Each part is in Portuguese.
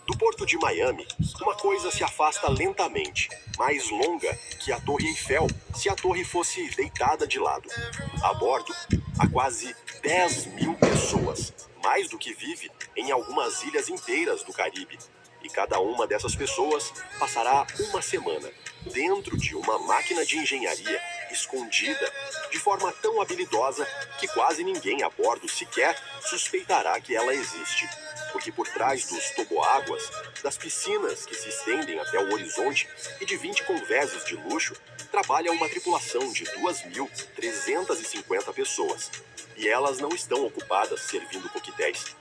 Do porto de Miami, uma coisa se afasta lentamente, mais longa que a Torre Eiffel, se a torre fosse deitada de lado. A bordo, há quase 10 mil pessoas, mais do que vive em algumas ilhas inteiras do Caribe. E cada uma dessas pessoas passará uma semana dentro de uma máquina de engenharia escondida de forma tão habilidosa que quase ninguém a bordo sequer suspeitará que ela existe. Porque por trás dos toboáguas, das piscinas que se estendem até o horizonte e de 20 convéses de luxo, trabalha uma tripulação de 2.350 pessoas. E elas não estão ocupadas servindo coquetéis.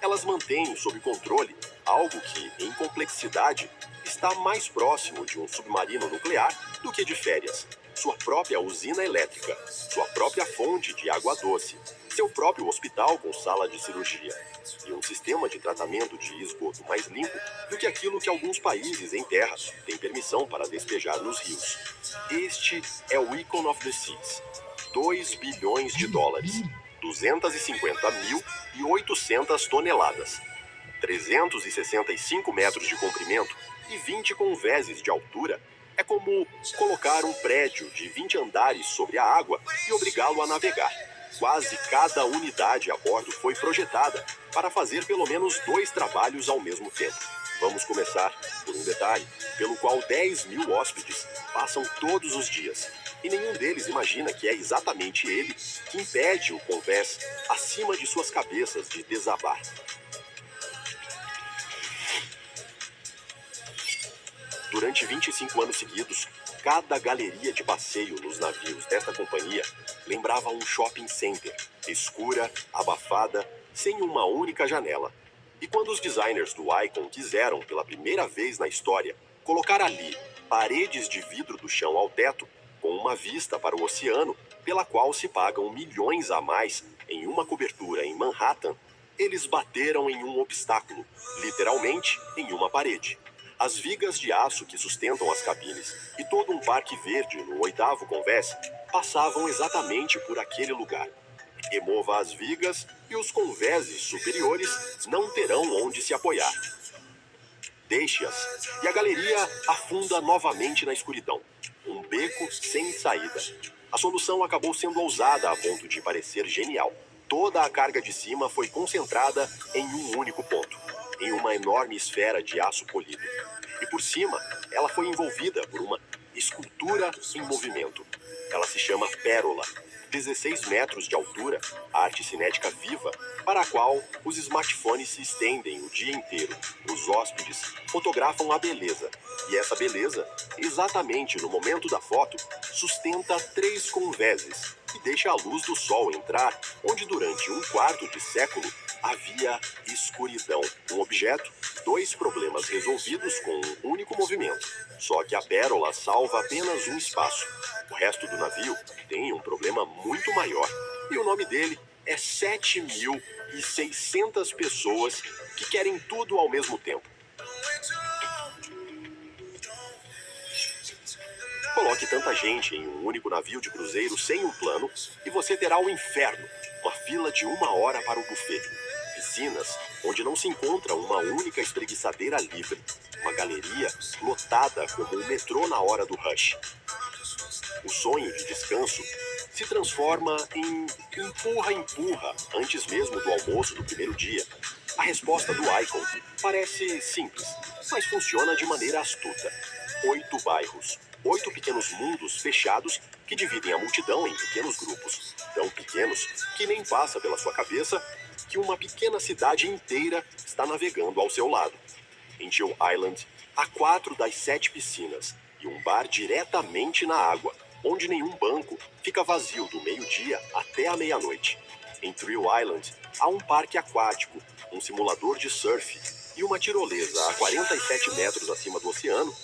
Elas mantêm sob controle algo que, em complexidade, está mais próximo de um submarino nuclear do que de férias. Sua própria usina elétrica, sua própria fonte de água doce, seu próprio hospital com sala de cirurgia e um sistema de tratamento de esgoto mais limpo do que aquilo que alguns países em terra têm permissão para despejar nos rios. Este é o Icon of the Seas. 2 bilhões de dólares, 250.800 toneladas, 365 metros de comprimento e 20 convéses de altura. É como colocar um prédio de 20 andares sobre a água e obrigá-lo a navegar. Quase cada unidade a bordo foi projetada para fazer pelo menos 2 trabalhos ao mesmo tempo. Vamos começar por um detalhe, pelo qual 10 mil hóspedes passam todos os dias. E nenhum deles imagina que é exatamente ele que impede o convés acima de suas cabeças de desabar. Durante 25 anos seguidos, cada galeria de passeio nos navios desta companhia lembrava um shopping center, escura, abafada, sem uma única janela. E quando os designers do Icon quiseram, pela primeira vez na história, colocar ali paredes de vidro do chão ao teto, com uma vista para o oceano, pela qual se pagam milhões a mais em uma cobertura em Manhattan, eles bateram em um obstáculo, literalmente em uma parede. As vigas de aço que sustentam as cabines e todo um parque verde no 8º convés passavam exatamente por aquele lugar. Remova as vigas e os convéses superiores não terão onde se apoiar. Deixe-as e a galeria afunda novamente na escuridão. Um beco sem saída. A solução acabou sendo ousada a ponto de parecer genial. Toda a carga de cima foi concentrada em um único ponto, em uma enorme esfera de aço polido. E por cima, ela foi envolvida por uma escultura em movimento. Ela se chama Pérola. 16 metros de altura, arte cinética viva, para a qual os smartphones se estendem o dia inteiro. Os hóspedes fotografam a beleza. E essa beleza, exatamente no momento da foto, sustenta 3 convéses e deixa a luz do sol entrar onde durante um quarto de século havia escuridão. Um objeto, 2 problemas resolvidos com um único movimento. Só que a Pérola salva apenas um espaço. O resto do navio tem um problema muito maior. E o nome dele é 7.600 pessoas que querem tudo ao mesmo tempo. Coloque tanta gente em um único navio de cruzeiro sem um plano e você terá o inferno. Uma fila de 1 hora para o buffet. Piscinas onde não se encontra uma única espreguiçadeira livre. Uma galeria lotada como um metrô na hora do rush. O sonho de descanso se transforma em empurra-empurra antes mesmo do almoço do primeiro dia. A resposta do Icon parece simples, mas funciona de maneira astuta. 8 bairros, 8 pequenos mundos fechados que dividem a multidão em pequenos grupos, tão pequenos que nem passa pela sua cabeça que uma pequena cidade inteira está navegando ao seu lado. Em Jill Island, há 4 das 7 piscinas e um bar diretamente na água, onde nenhum banco fica vazio do meio-dia até a meia-noite. Em Thrill Island, há um parque aquático, um simulador de surf e uma tirolesa a 47 metros acima do oceano.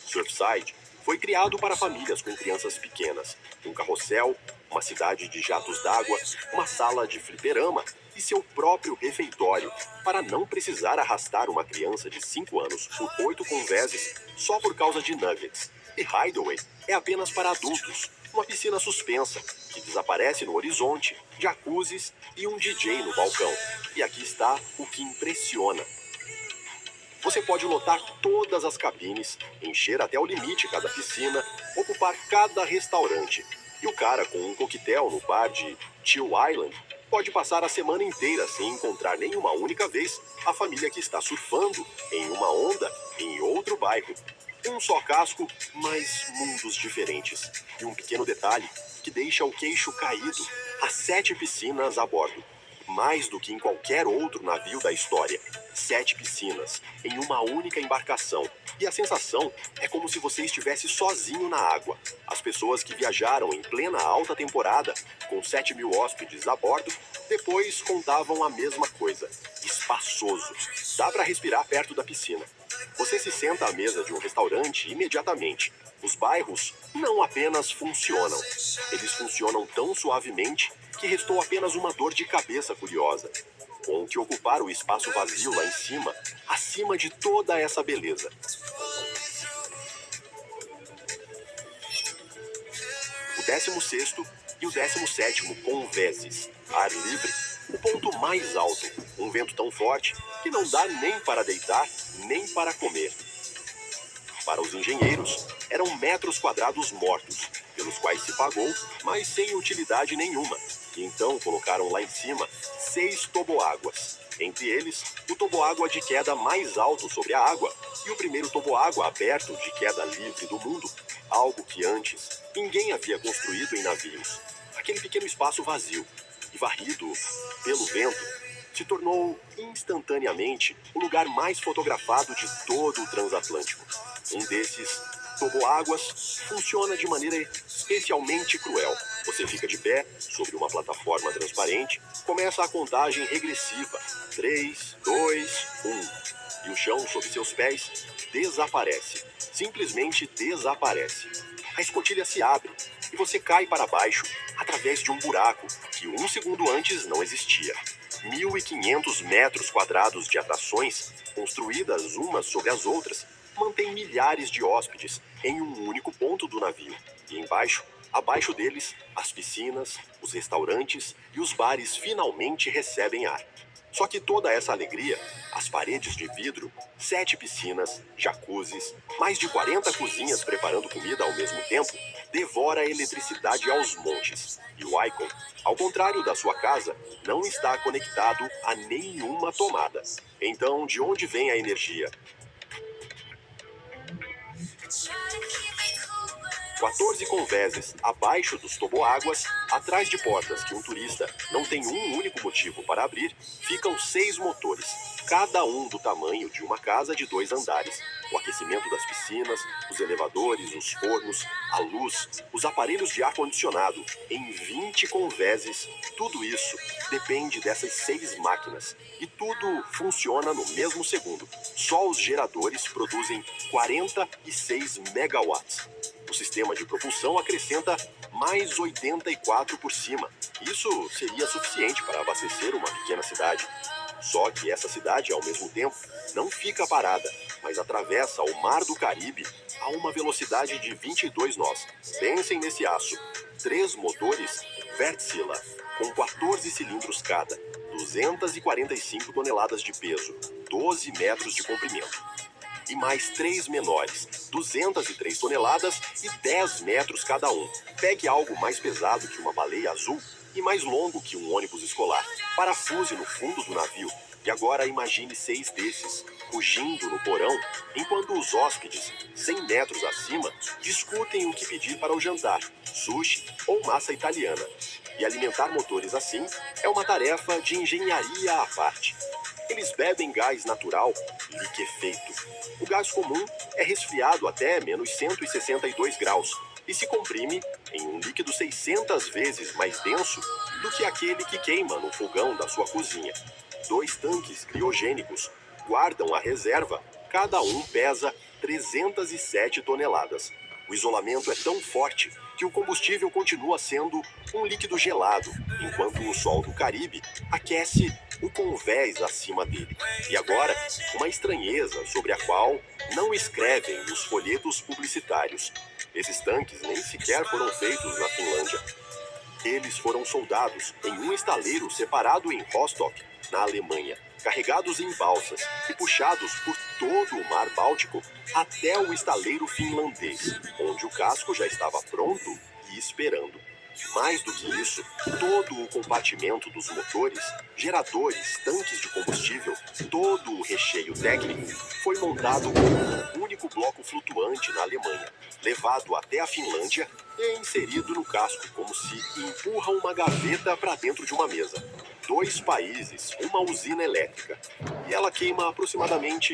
Surfside foi criado para famílias com crianças pequenas, um carrossel, uma cidade de jatos d'água, uma sala de fliperama e seu próprio refeitório, para não precisar arrastar uma criança de 5 anos por 8 convéses só por causa de nuggets. E Hideaway é apenas para adultos, uma piscina suspensa, que desaparece no horizonte, jacuzzis e um DJ no balcão. E aqui está o que impressiona. Você pode lotar todas as cabines, encher até o limite cada piscina, ocupar cada restaurante. E o cara com um coquetel no bar de Chill Island pode passar a semana inteira sem encontrar nenhuma única vez a família que está surfando em uma onda em outro bairro. Um só casco, mas mundos diferentes. E um pequeno detalhe que deixa o queixo caído: as 7 piscinas a bordo. Mais do que em qualquer outro navio da história. 7 piscinas, em uma única embarcação. E a sensação é como se você estivesse sozinho na água. As pessoas que viajaram em plena alta temporada, com 7.000 hóspedes a bordo, depois contavam a mesma coisa. Espaçoso. Dá para respirar perto da piscina. Você se senta à mesa de um restaurante imediatamente. Os bairros não apenas funcionam. Eles funcionam tão suavemente que restou apenas uma dor de cabeça curiosa. Com que ocupar o espaço vazio lá em cima, acima de toda essa beleza. O 16º e o 17º conveses, ar livre, o ponto mais alto, um vento tão forte que não dá nem para deitar, nem para comer. Para os engenheiros, eram metros quadrados mortos, pelos quais se pagou, mas sem utilidade nenhuma. E então colocaram lá em cima 6 toboáguas. Entre eles, o toboágua de queda mais alto sobre a água e o primeiro toboágua aberto de queda livre do mundo, algo que antes ninguém havia construído em navios. Aquele pequeno espaço vazio e varrido pelo vento se tornou instantaneamente o lugar mais fotografado de todo o transatlântico. Um desses toboáguas funciona de maneira especialmente cruel. Você fica de pé sobre uma plataforma transparente, começa a contagem regressiva. 3, 2, 1. E o chão sob seus pés desaparece. Simplesmente desaparece. A escotilha se abre e você cai para baixo através de um buraco que um segundo antes não existia. 1.500 metros quadrados de atrações, construídas umas sobre as outras, mantém milhares de hóspedes em um único ponto do navio. E embaixo, abaixo deles, as piscinas, os restaurantes e os bares finalmente recebem ar. Só que toda essa alegria, as paredes de vidro, 7 piscinas, jacuzzis, mais de 40 cozinhas preparando comida ao mesmo tempo, devora a eletricidade aos montes. E o Icon, ao contrário da sua casa, não está conectado a nenhuma tomada. Então, de onde vem a energia? 14 conveses abaixo dos toboáguas, atrás de portas que um turista não tem um único motivo para abrir, ficam 6 motores, cada um do tamanho de uma casa de 2 andares. O aquecimento das piscinas, os elevadores, os fornos, a luz, os aparelhos de ar-condicionado, em 20 conveses, tudo isso depende dessas 6 máquinas. E tudo funciona no mesmo segundo. Só os geradores produzem 46 megawatts. O sistema de propulsão acrescenta mais 84 por cima. Isso seria suficiente para abastecer uma pequena cidade. Só que essa cidade, ao mesmo tempo, não fica parada, mas atravessa o Mar do Caribe a uma velocidade de 22 nós. Pensem nesse aço. 3 motores Wärtsilä, com 14 cilindros cada, 245 toneladas de peso, 12 metros de comprimento. E mais 3 menores, 203 toneladas e 10 metros cada um. Pegue algo mais pesado que uma baleia azul e mais longo que um ônibus escolar. Parafuse no fundo do navio. E agora imagine 6 desses, fugindo no porão, enquanto os hóspedes, 100 metros acima, discutem o que pedir para o jantar, sushi ou massa italiana. E alimentar motores assim é uma tarefa de engenharia à parte. Eles bebem gás natural liquefeito. O gás comum é resfriado até menos 162 graus e se comprime em um líquido 600 vezes mais denso do que aquele que queima no fogão da sua cozinha. 2 tanques criogênicos guardam a reserva, cada um pesa 307 toneladas. O isolamento é tão forte que o combustível continua sendo um líquido gelado, enquanto o sol do Caribe aquece o convés acima dele. E agora, uma estranheza sobre a qual não escrevem nos folhetos publicitários. Esses tanques nem sequer foram feitos na Finlândia. Eles foram soldados em um estaleiro separado em Rostock, na Alemanha. carregados em balsas e puxados por todo o mar Báltico até o estaleiro finlandês, onde o casco já estava pronto e esperando. Mais do que isso, todo o compartimento dos motores, geradores, tanques de combustível, todo o recheio técnico foi montado como um único bloco flutuante na Alemanha, levado até a Finlândia e inserido no casco, como se empurra uma gaveta para dentro de uma mesa. 2 países, uma usina elétrica. E ela queima aproximadamente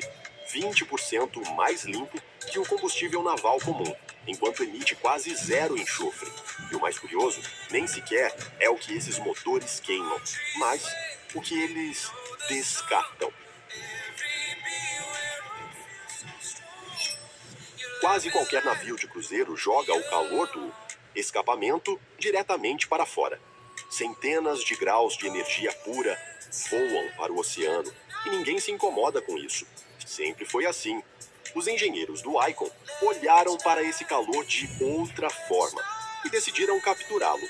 20% mais limpo que o combustível naval comum, enquanto emite quase zero enxofre. E o mais curioso, nem sequer é o que esses motores queimam, mas o que eles descartam. Quase qualquer navio de cruzeiro joga o calor do escapamento diretamente para fora. Centenas de graus de energia pura voam para o oceano e ninguém se incomoda com isso. Sempre foi assim. Os engenheiros do Icon olharam para esse calor de outra forma e decidiram capturá-lo.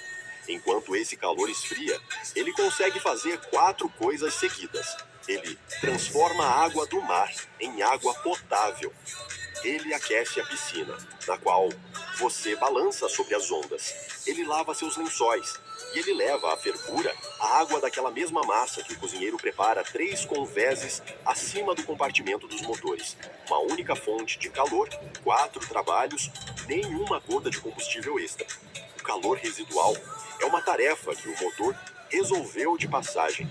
Enquanto esse calor esfria, ele consegue fazer 4 coisas seguidas. Ele transforma a água do mar em água potável. Ele aquece a piscina, na qual você balança sobre as ondas. Ele lava seus lençóis. E ele leva à fervura a água daquela mesma massa que o cozinheiro prepara 3 convéses acima do compartimento dos motores. Uma única fonte de calor, 4 trabalhos, nenhuma gota de combustível extra. O calor residual é uma tarefa que o motor resolveu de passagem.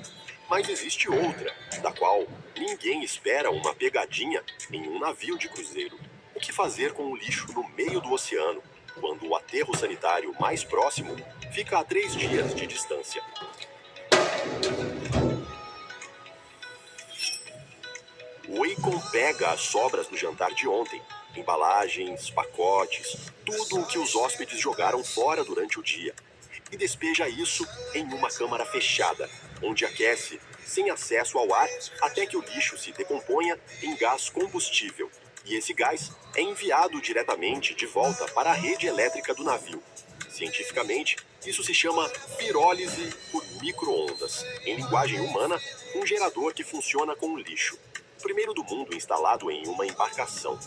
Mas existe outra, da qual ninguém espera uma pegadinha em um navio de cruzeiro. O que fazer com o lixo no meio do oceano, quando o aterro sanitário mais próximo fica a 3 dias de distância? O Icon pega as sobras do jantar de ontem, embalagens, pacotes, tudo o que os hóspedes jogaram fora durante o dia, e despeja isso em uma câmara fechada, onde aquece sem acesso ao ar até que o lixo se decomponha em gás combustível. E esse gás é enviado diretamente de volta para a rede elétrica do navio. Cientificamente, isso se chama pirólise por micro-ondas. Em linguagem humana, um gerador que funciona com o lixo. O primeiro do mundo instalado em uma embarcação.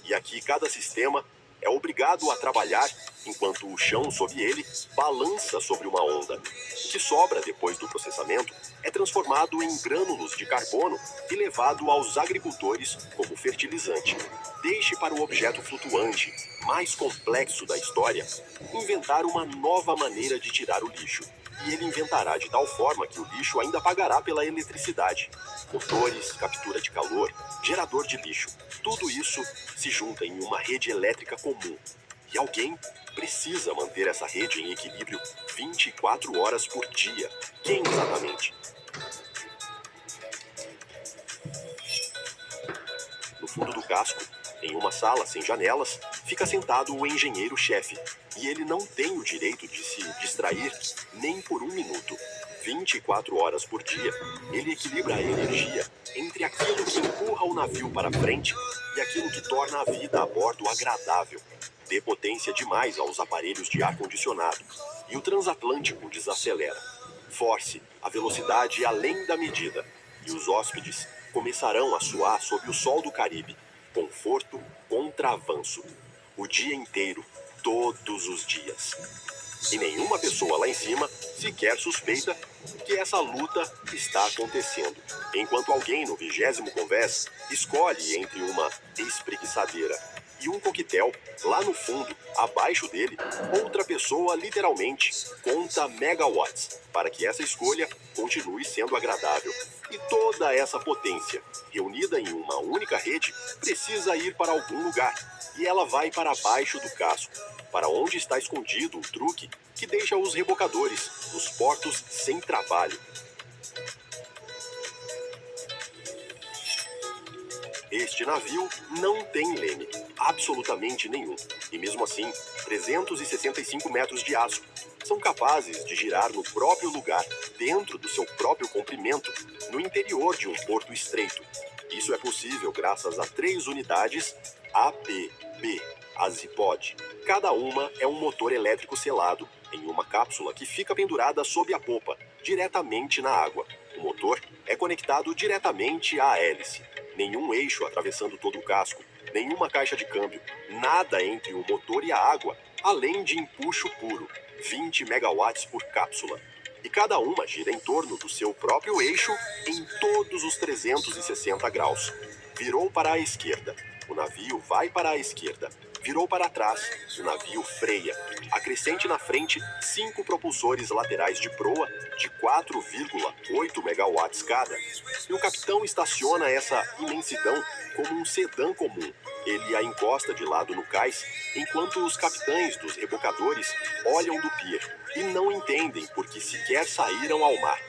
E aqui cada sistema é obrigado a trabalhar enquanto o chão sob ele balança sobre uma onda. O que sobra depois do processamento é transformado em grânulos de carbono e levado aos agricultores como fertilizante. Deixe para o objeto flutuante, mais complexo da história, inventar uma nova maneira de tirar o lixo. E ele inventará de tal forma que o lixo ainda pagará pela eletricidade. Motores, captura de calor, gerador de lixo. Tudo isso se junta em uma rede elétrica comum. E alguém precisa manter essa rede em equilíbrio 24 horas por dia. Quem exatamente? No fundo do casco, em uma sala sem janelas, fica sentado o engenheiro-chefe. E ele não tem o direito de se distrair nem por um minuto. 24 horas por dia, ele equilibra a energia entre aquilo que empurra o navio para frente e aquilo que torna a vida a bordo agradável. Dê potência demais aos aparelhos de ar-condicionado e o transatlântico desacelera. Force a velocidade além da medida e os hóspedes começarão a suar sob o sol do Caribe. Conforto contra avanço. O dia inteiro, todos os dias. E nenhuma pessoa lá em cima sequer suspeita que essa luta está acontecendo. Enquanto alguém no 20º convés escolhe entre uma espreguiçadeira e um coquetel, lá no fundo, abaixo dele, outra pessoa literalmente conta megawatts para que essa escolha continue sendo agradável. E toda essa potência, reunida em uma única rede, precisa ir para algum lugar. E ela vai para baixo do casco, para onde está escondido o truque que deixa os rebocadores nos portos sem trabalho. Este navio não tem leme, absolutamente nenhum. E mesmo assim, 365 metros de aço são capazes de girar no próprio lugar, dentro do seu próprio comprimento, no interior de um porto estreito. Isso é possível graças a 3 unidades APB, Azipod. Cada uma é um motor elétrico selado, em uma cápsula que fica pendurada sob a popa, diretamente na água. O motor é conectado diretamente à hélice. Nenhum eixo atravessando todo o casco, nenhuma caixa de câmbio, nada entre o motor e a água, além de empuxo puro, 20 megawatts por cápsula. E cada uma gira em torno do seu próprio eixo em todos os 360 graus. Virou para a esquerda, o navio vai para a esquerda. Virou para trás, o navio freia. Acrescente na frente 5 propulsores laterais de proa de 4,8 megawatts cada. E o capitão estaciona essa imensidão como um sedã comum. Ele a encosta de lado no cais, enquanto os capitães dos rebocadores olham do pier e não entendem porque sequer saíram ao mar.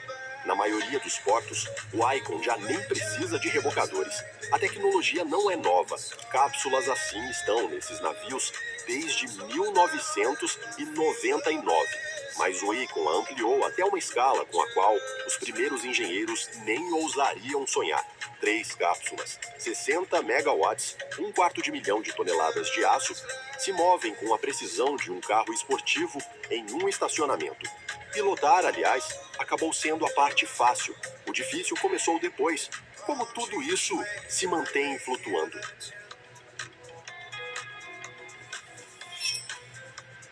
Na maioria dos portos, o Icon já nem precisa de rebocadores. A tecnologia não é nova. Cápsulas assim estão nesses navios desde 1999. Mas o Icon a ampliou até uma escala com a qual os primeiros engenheiros nem ousariam sonhar. 3 cápsulas, 60 megawatts, 1/4 milhão de toneladas de aço, se movem com a precisão de um carro esportivo em um estacionamento. Pilotar, aliás, acabou sendo a parte fácil. O difícil começou depois. Como tudo isso se mantém flutuando?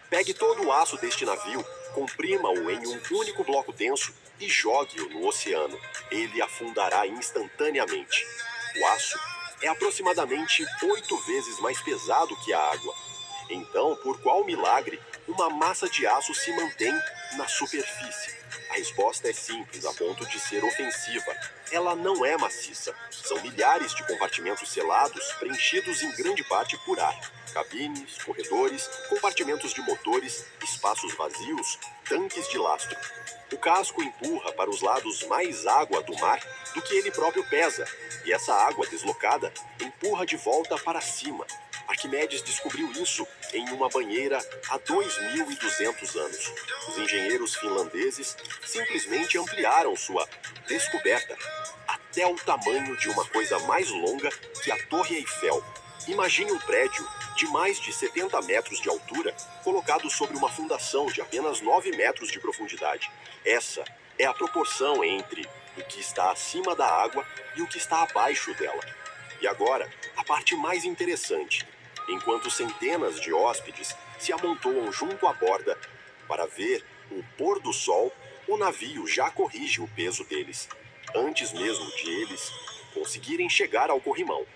Pegue todo o aço deste navio, comprima-o em um único bloco denso e jogue-o no oceano. Ele afundará instantaneamente. O aço é aproximadamente 8 vezes mais pesado que a água. Então, por qual milagre, uma massa de aço se mantém na superfície? A resposta é simples a ponto de ser ofensiva. Ela não é maciça. São milhares de compartimentos selados, preenchidos em grande parte por ar. Cabines, corredores, compartimentos de motores, espaços vazios, tanques de lastro. O casco empurra para os lados mais água do mar do que ele próprio pesa, e essa água deslocada empurra de volta para cima. Arquimedes descobriu isso em uma banheira há 2.200 anos. Os engenheiros finlandeses simplesmente ampliaram sua descoberta até o tamanho de uma coisa mais longa que a Torre Eiffel. Imagine um prédio de mais de 70 metros de altura colocado sobre uma fundação de apenas 9 metros de profundidade. Essa é a proporção entre o que está acima da água e o que está abaixo dela. E agora, a parte mais interessante. Enquanto centenas de hóspedes se amontoam junto à borda para ver o pôr do sol, o navio já corrige o peso deles, antes mesmo de eles conseguirem chegar ao corrimão.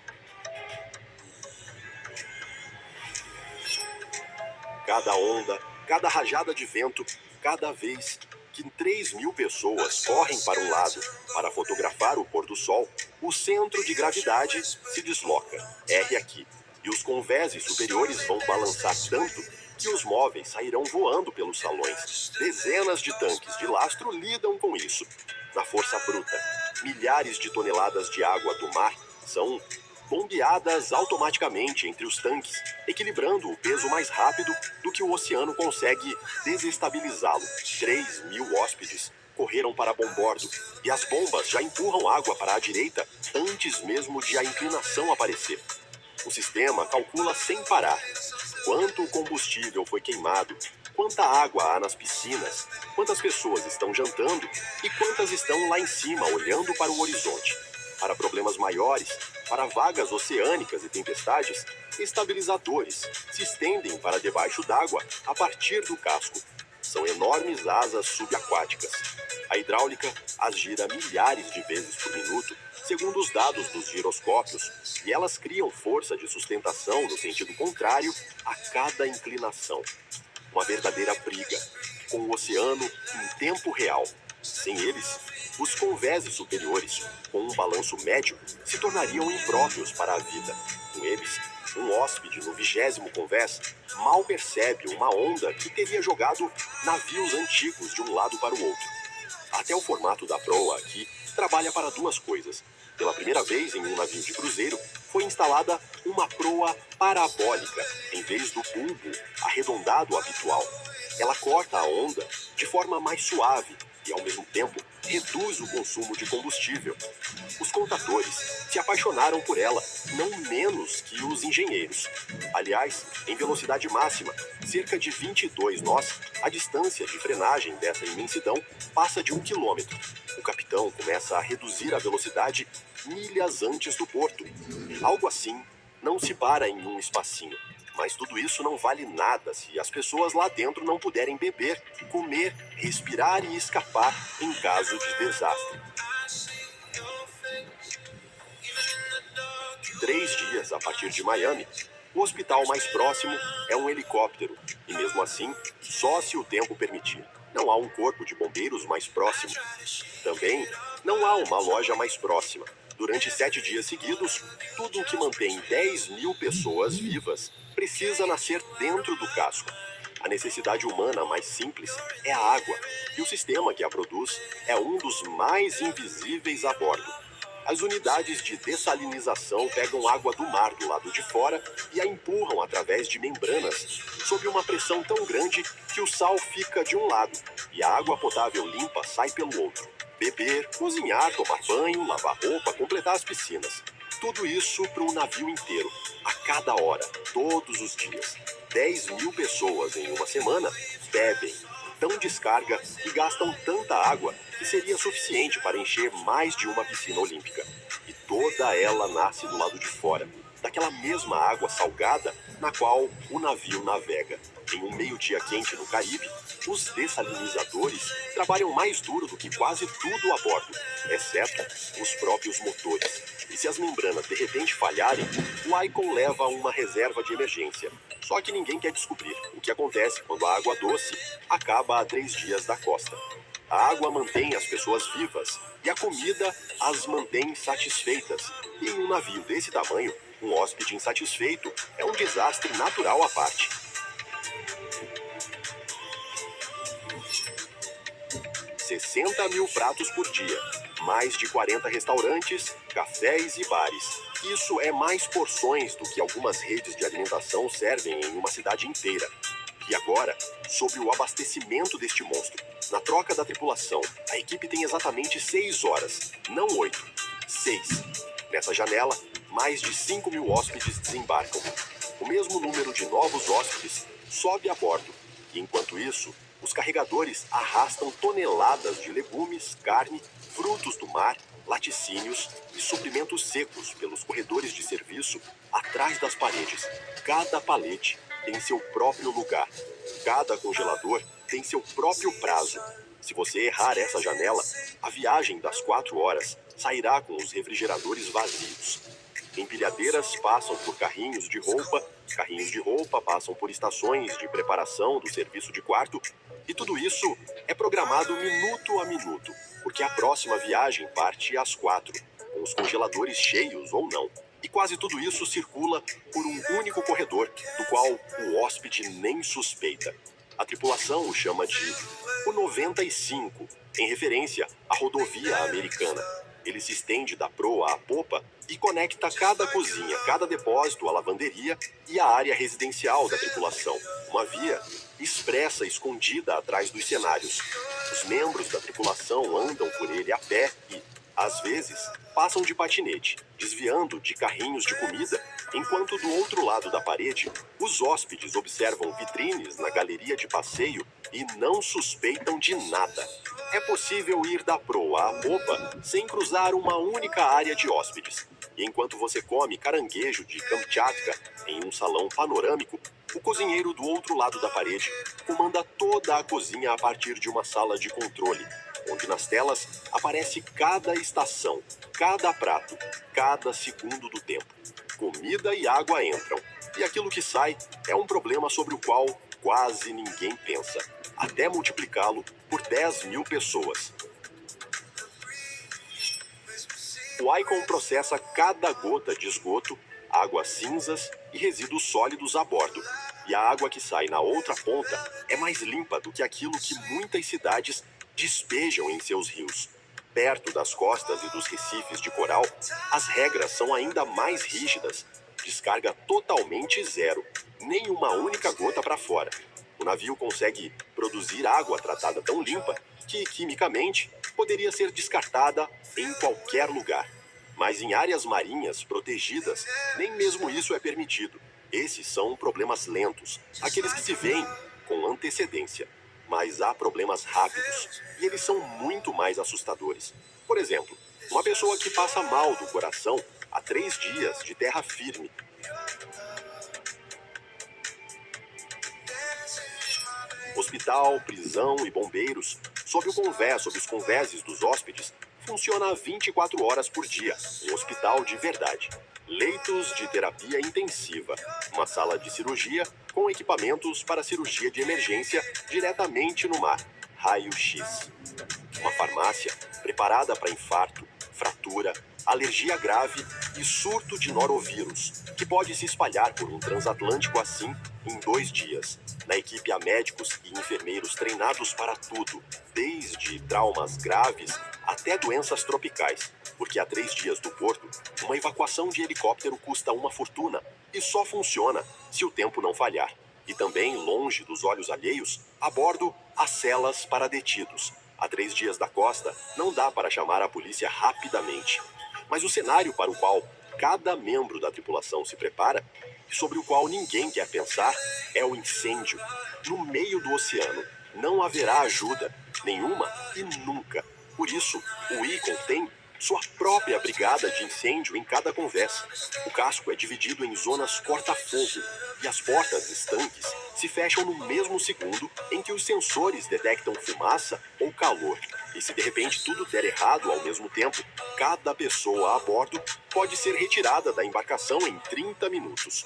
Cada onda, cada rajada de vento, cada vez que 3.000 pessoas correm para um lado para fotografar o pôr do sol, o centro de gravidade se desloca. R aqui. E os convéses superiores vão balançar tanto que os móveis sairão voando pelos salões. Dezenas de tanques de lastro lidam com isso. Na força bruta, milhares de toneladas de água do mar são bombeadas automaticamente entre os tanques, equilibrando o peso mais rápido do que o oceano consegue desestabilizá-lo. 3.000 hóspedes correram para bombordo, e as bombas já empurram água para a direita antes mesmo de a inclinação aparecer. O sistema calcula sem parar quanto combustível foi queimado, quanta água há nas piscinas, quantas pessoas estão jantando e quantas estão lá em cima olhando para o horizonte. Para problemas maiores, para vagas oceânicas e tempestades, estabilizadores se estendem para debaixo d'água a partir do casco. São enormes asas subaquáticas. A hidráulica as gira milhares de vezes por minuto, segundo os dados dos giroscópios, e elas criam força de sustentação no sentido contrário a cada inclinação. Uma verdadeira briga, com o oceano em tempo real. Sem eles, os convéses superiores, com um balanço médio, se tornariam impróprios para a vida. Com eles, um hóspede no 20º convés mal percebe uma onda que teria jogado navios antigos de um lado para o outro. Até o formato da proa aqui trabalha para duas coisas. Pela primeira vez em um navio de cruzeiro, foi instalada uma proa parabólica, em vez do bulbo arredondado habitual. Ela corta a onda de forma mais suave e, ao mesmo tempo, reduz o consumo de combustível. Os contadores se apaixonaram por ela, não menos que os engenheiros. Aliás, em velocidade máxima, cerca de 22 nós, a distância de frenagem dessa imensidão passa de 1 quilômetro. O capitão começa a reduzir a velocidade milhas antes do porto. Algo assim não se para em um espacinho. Mas tudo isso não vale nada se as pessoas lá dentro não puderem beber, comer, respirar e escapar em caso de desastre. 3 dias a partir de Miami, o hospital mais próximo é um helicóptero, e mesmo assim, só se o tempo permitir. Não há um corpo de bombeiros mais próximo. Também não há uma loja mais próxima. Durante 7 dias seguidos, tudo o que mantém 10.000 pessoas vivas precisa nascer dentro do casco. A necessidade humana mais simples é a água, e o sistema que a produz é um dos mais invisíveis a bordo. As unidades de dessalinização pegam água do mar do lado de fora e a empurram através de membranas, sob uma pressão tão grande que o sal fica de um lado e a água potável limpa sai pelo outro. Beber, cozinhar, tomar banho, lavar roupa, completar as piscinas. Tudo isso para um navio inteiro, a cada hora, todos os dias. 10.000 pessoas em uma semana bebem, dão descarga e gastam tanta água que seria suficiente para encher mais de uma piscina olímpica. E toda ela nasce do lado de fora, daquela mesma água salgada na qual o navio navega. Em um meio-dia quente no Caribe, os dessalinizadores trabalham mais duro do que quase tudo a bordo, exceto os próprios motores. E se as membranas de repente falharem, o Icon leva uma reserva de emergência. Só que ninguém quer descobrir o que acontece quando a água doce acaba a 3 dias da costa. A água mantém as pessoas vivas e a comida as mantém satisfeitas. E em um navio desse tamanho, um hóspede insatisfeito é um desastre natural à parte. 60.000 pratos por dia, mais de 40 restaurantes, cafés e bares. Isso é mais porções do que algumas redes de alimentação servem em uma cidade inteira. E agora, sobre o abastecimento deste monstro. Na troca da tripulação, a equipe tem exatamente 6 horas, não 8. 6. Nessa janela, mais de 5.000 hóspedes desembarcam. O mesmo número de novos hóspedes sobe a bordo. E enquanto isso, os carregadores arrastam toneladas de legumes, carne, frutos do mar, laticínios e suprimentos secos pelos corredores de serviço atrás das paredes. Cada palete tem seu próprio lugar. Cada congelador tem seu próprio prazo. Se você errar essa janela, a viagem das 4 horas sairá com os refrigeradores vazios. Empilhadeiras passam por carrinhos de roupa passam por estações de preparação do serviço de quarto, e tudo isso é programado minuto a minuto, porque a próxima viagem parte às 4, com os congeladores cheios ou não. E quase tudo isso circula por um único corredor, do qual o hóspede nem suspeita. A tripulação o chama de o 95, em referência à rodovia americana. Ele se estende da proa à popa e conecta cada cozinha, cada depósito, a lavanderia e a área residencial da tripulação. Uma via expressa escondida atrás dos cenários. Os membros da tripulação andam por ele a pé e, às vezes, passam de patinete, desviando de carrinhos de comida, enquanto do outro lado da parede, os hóspedes observam vitrines na galeria de passeio e não suspeitam de nada. É possível ir da proa à popa sem cruzar uma única área de hóspedes. E enquanto você come caranguejo de Kamchatka em um salão panorâmico, o cozinheiro do outro lado da parede comanda toda a cozinha a partir de uma sala de controle, onde nas telas aparece cada estação, cada prato, cada segundo do tempo. Comida e água entram, e aquilo que sai é um problema sobre o qual quase ninguém pensa, até multiplicá-lo por 10.000 pessoas. O Icon processa cada gota de esgoto, águas cinzas e resíduos sólidos a bordo. E a água que sai na outra ponta é mais limpa do que aquilo que muitas cidades despejam em seus rios. Perto das costas e dos recifes de coral, as regras são ainda mais rígidas. Descarga totalmente zero, nem uma única gota para fora. O navio consegue produzir água tratada tão limpa que, quimicamente, poderia ser descartada em qualquer lugar. Mas em áreas marinhas protegidas, nem mesmo isso é permitido. Esses são problemas lentos, aqueles que se veem com antecedência. Mas há problemas rápidos, e eles são muito mais assustadores. Por exemplo, uma pessoa que passa mal do coração há 3 dias de terra firme. Hospital, prisão e bombeiros, sob os convéses dos hóspedes, funciona 24 horas por dia, um hospital de verdade. Leitos de terapia intensiva, uma sala de cirurgia com equipamentos para cirurgia de emergência diretamente no mar, raio-x. Uma farmácia preparada para infarto, fratura, alergia grave e surto de norovírus, que pode se espalhar por um transatlântico assim em 2 dias. Na equipe há médicos e enfermeiros treinados para tudo, desde traumas graves até doenças tropicais, porque a 3 dias do porto, uma evacuação de helicóptero custa uma fortuna e só funciona se o tempo não falhar. E também, longe dos olhos alheios, a bordo há celas para detidos. A 3 dias da costa, não dá para chamar a polícia rapidamente. Mas o cenário para o qual cada membro da tripulação se prepara, e sobre o qual ninguém quer pensar, é o incêndio. No meio do oceano, não haverá ajuda, nenhuma e nunca. Por isso, o Icon tem sua própria brigada de incêndio em cada conversa. O casco é dividido em zonas corta-fogo, e as portas estanques se fecham no mesmo segundo em que os sensores detectam fumaça ou calor. E se de repente tudo der errado ao mesmo tempo, cada pessoa a bordo pode ser retirada da embarcação em 30 minutos.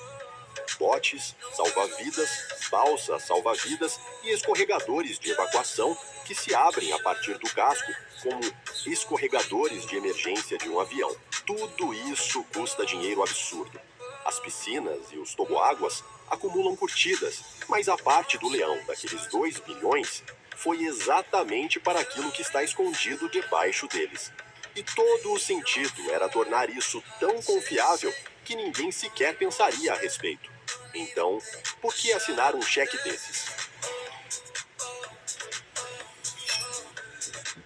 Botes, salva-vidas, balsas salva-vidas e escorregadores de evacuação que se abrem a partir do casco como escorregadores de emergência de um avião. Tudo isso custa dinheiro absurdo. As piscinas e os toboáguas acumulam curtidas, mas a parte do leão daqueles 2 bilhões foi exatamente para aquilo que está escondido debaixo deles. E todo o sentido era tornar isso tão confiável que ninguém sequer pensaria a respeito. Então, por que assinar um cheque desses?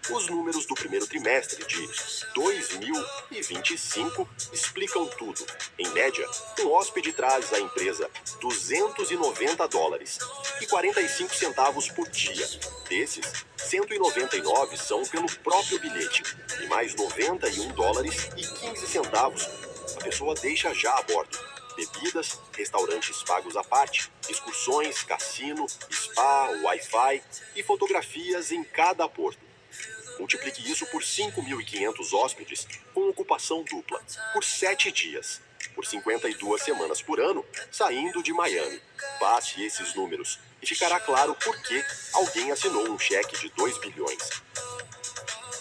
Os números do primeiro trimestre de 2025 explicam tudo. Em média, um hóspede traz à empresa $290 e 45 centavos por dia. Desses, 199 são pelo próprio bilhete e mais $91 e 15 centavos a pessoa deixa já a bordo. Bebidas, restaurantes pagos à parte, excursões, cassino, spa, Wi-Fi e fotografias em cada porto. Multiplique isso por 5.500 hóspedes com ocupação dupla, por 7 dias, por 52 semanas por ano, saindo de Miami. Passe esses números e ficará claro por que alguém assinou um cheque de 2 bilhões.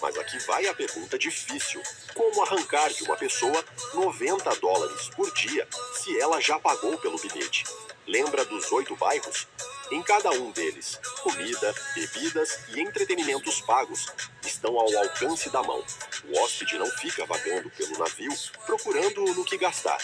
Mas aqui vai a pergunta difícil. Como arrancar de uma pessoa $90 por dia se ela já pagou pelo bilhete? Lembra dos 8 bairros? Em cada um deles, comida, bebidas e entretenimentos pagos estão ao alcance da mão. O hóspede não fica vagando pelo navio procurando no que gastar.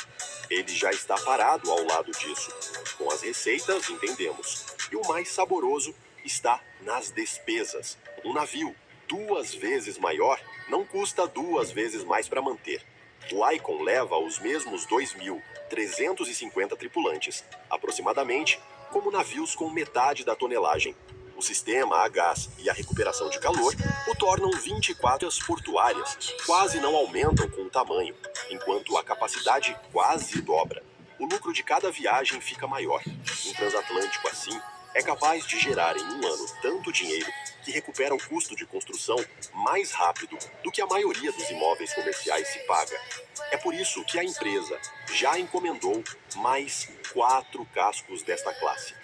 Ele já está parado ao lado disso. Com as receitas, entendemos. E o mais saboroso está nas despesas. Um navio 2 vezes maior não custa 2 vezes mais para manter. O Icon leva os mesmos 2.350 tripulantes, aproximadamente, como navios com metade da tonelagem. O sistema a gás e a recuperação de calor o tornam 24 horas portuárias, quase não aumentam com o tamanho, enquanto a capacidade quase dobra. O lucro de cada viagem fica maior. Um transatlântico assim é capaz de gerar em um ano tanto dinheiro que recupera o custo de construção mais rápido do que a maioria dos imóveis comerciais se paga. É por isso que a empresa já encomendou mais 4 cascos desta classe.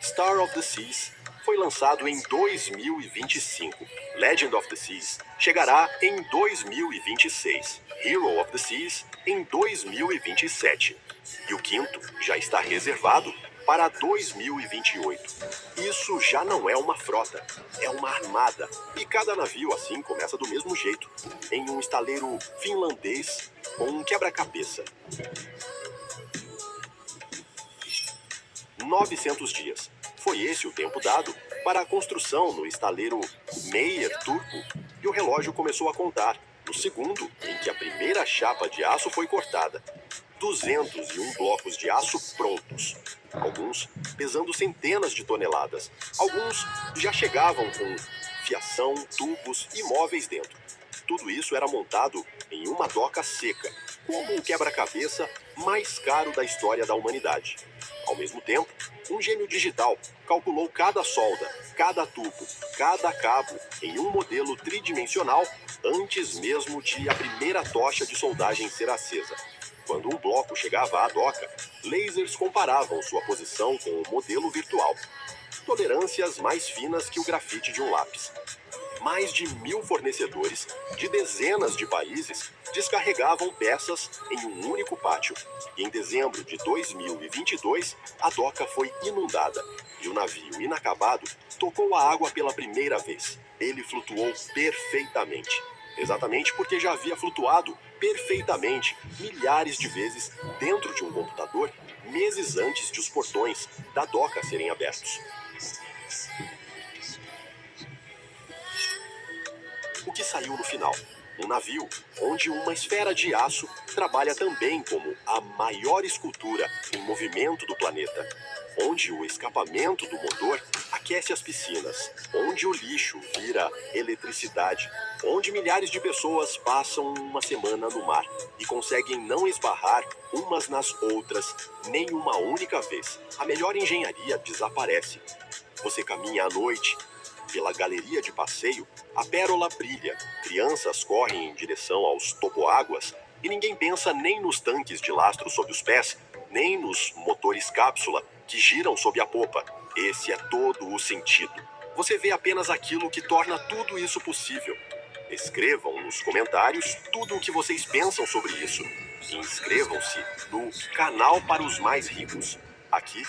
Star of the Seas foi lançado em 2025. Legend of the Seas chegará em 2026. Hero of the Seas em 2027. E o quinto já está reservado para 2028. Isso já não é uma frota, é uma armada. E cada navio assim começa do mesmo jeito, em um estaleiro finlandês com um quebra-cabeça. 900 dias. Foi esse o tempo dado para a construção no estaleiro Meyer Turku, e o relógio começou a contar. No exato segundo em que a primeira chapa de aço foi cortada. 201 blocos de aço prontos. Alguns pesando centenas de toneladas. Alguns já chegavam com fiação, tubos e móveis dentro. Tudo isso era montado em uma doca seca, como o quebra-cabeça mais caro da história da humanidade. Ao mesmo tempo, um gênio digital calculou cada solda, cada tubo, cada cabo em um modelo tridimensional antes mesmo de a primeira tocha de soldagem ser acesa. Quando um bloco chegava à doca, lasers comparavam sua posição com o modelo virtual. Tolerâncias mais finas que o grafite de um lápis. Mais de 1.000 fornecedores de dezenas de países descarregavam peças em um único pátio. E em dezembro de 2022, a doca foi inundada e o navio inacabado tocou a água pela primeira vez. Ele flutuou perfeitamente. Exatamente porque já havia flutuado perfeitamente milhares de vezes dentro de um computador meses antes de os portões da doca serem abertos. O que saiu no final? Um navio onde uma esfera de aço trabalha também como a maior escultura em movimento do planeta, onde o escapamento do motor aquece as piscinas, onde o lixo vira eletricidade, onde milhares de pessoas passam uma semana no mar e conseguem não esbarrar umas nas outras nem uma única vez. A melhor engenharia desaparece. Você caminha à noite pela galeria de passeio, a pérola brilha, crianças correm em direção aos toboáguas e ninguém pensa nem nos tanques de lastro sob os pés, nem nos motores cápsula que giram sob a popa. Esse é todo o sentido. Você vê apenas aquilo que torna tudo isso possível. Escrevam nos comentários tudo o que vocês pensam sobre isso. E inscrevam-se no canal para os mais ricos. Aqui